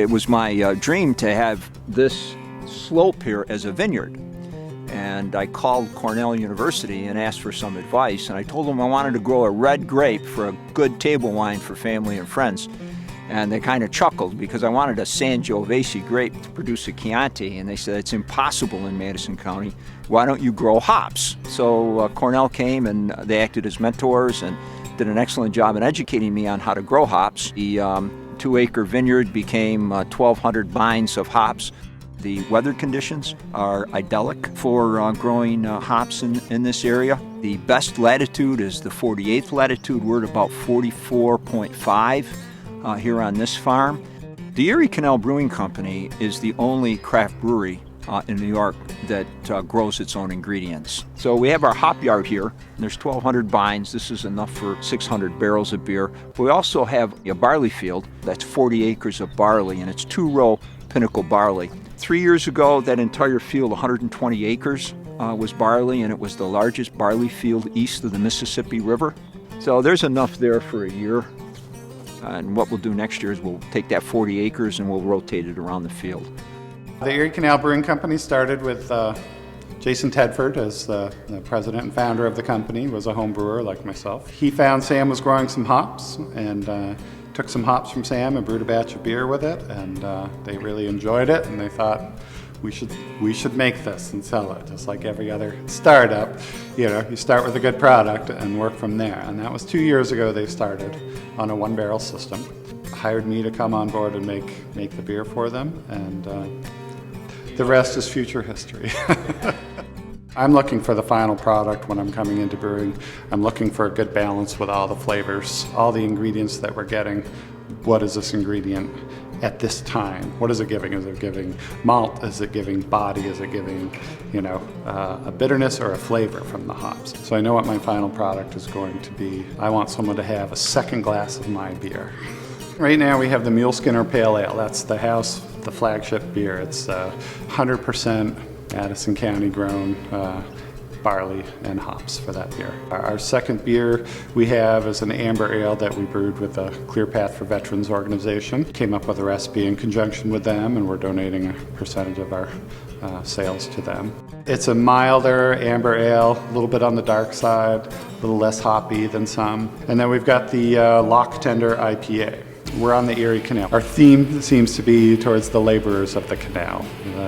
It was my dream to have this slope here as a vineyard. And I called Cornell University and asked for some advice. And I told them I wanted to grow a red grape for a good table wine for family and friends. And they kind of chuckled because I wanted a Sanjovaysay grape to produce a Chianti. And they said, it's impossible in Madison County. Why don't you grow hops? So Cornell came and they acted as mentors and did an excellent job in educating me on how to grow hops. The 2-acre vineyard became 1,200 vines of hops. The weather conditions are idyllic for growing hops in this area. The best latitude is the 48th latitude. We're at about 44.5 here on this farm. The Erie Canal Brewing Company is the only craft brewery in New York that grows its own ingredients. So we have our hop yard here. There's 1,200 vines. This is enough for 600 barrels of beer. But we also have a barley field. That's 40 acres of barley, and it's 2-row pinnacle barley. 3 years ago, that entire field, 120 acres, was barley, and it was the largest barley field east of the Mississippi River. So there's enough there for a year. And what we'll do next year is we'll take that 40 acres and we'll rotate it around the field. The Erie Canal Brewing Company started with Jason Tedford as the president and founder of the company. He was a home brewer like myself. He found Sam was growing some hops and took some hops from Sam and brewed a batch of beer with it, and they really enjoyed it, and they thought we should make this and sell it, just like every other startup. You know, you start with a good product and work from there. And that was 2 years ago they started on a 1-barrel system. Hired me to come on board and make the beer for them, and the rest is future history. I'm looking for the final product when I'm coming into brewing. I'm looking for a good balance with all the flavors, all the ingredients that we're getting. What is this ingredient at this time? What is it giving? Is it giving malt? Is it giving body? Is it giving, a bitterness or a flavor from the hops? So I know what my final product is going to be. I want someone to have a second glass of my beer. Right now we have the Muleskinner Pale Ale. That's the flagship beer. It's 100% Madison County grown barley and hops for that beer. Our second beer we have is an amber ale that we brewed with the Clear Path for Veterans organization. Came up with a recipe in conjunction with them, and we're donating a percentage of our sales to them. It's a milder amber ale, a little bit on the dark side, a little less hoppy than some. And then we've got the Lock Tender IPA. We're on the Erie Canal. Our theme seems to be towards the laborers of the canal.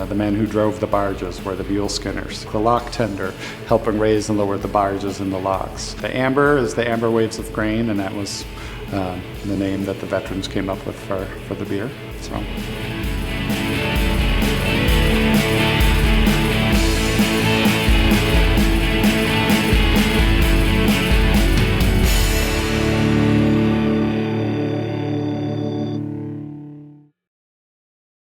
The men who drove the barges were the Muleskinners. The lock tender, helping raise and lower the barges and the locks. The amber is the amber waves of grain, and that was the name that the veterans came up with for the beer. So.